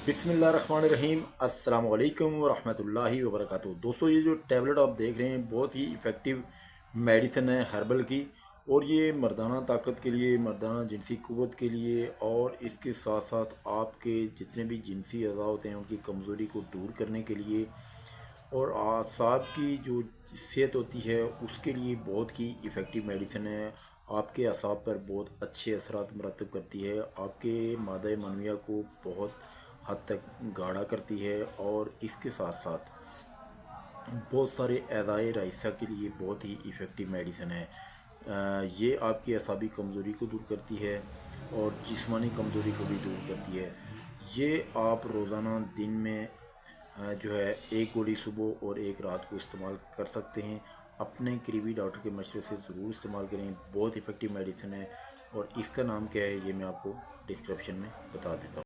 बिस्मिल्लाहिर्रहमानिर्रहीम अस्सलाम वालेकुम वरहमतुल्लाहि वबरकातुहू। दोस्तों, ये जो टैबलेट आप देख रहे हैं बहुत ही इफ़ेक्टिव मेडिसिन है हर्बल की। और ये मर्दाना ताकत के लिए, मर्दाना जिनसी क़ुव्वत के लिए, और इसके साथ साथ आपके जितने भी जिनसी अज़ा होते हैं उनकी कमज़ोरी को दूर करने के लिए, और आसाब की जो सेहत होती है उसके लिए बहुत ही इफ़ेक्टिव मेडिसिन है। आपके असाब पर बहुत अच्छे असरात मरतब करती है, आपके मादा मनविया को बहुत हद तक गाढ़ा करती है, और इसके साथ साथ बहुत सारे अज़ाए रईसा के लिए बहुत ही इफ़ेक्टिव मेडिसिन है। ये आपकी असाबी कमज़ोरी को दूर करती है और जिस्मानी कमज़ोरी को भी दूर करती है। ये आप रोज़ाना दिन में जो है एक गोली सुबह और एक रात को इस्तेमाल कर सकते हैं। अपने करीबी डॉक्टर के मशवरे से ज़रूर इस्तेमाल करें, बहुत इफ़ेक्टिव मेडिसिन है। और इसका नाम क्या है ये मैं आपको डिस्क्रिप्शन में बता देता हूँ।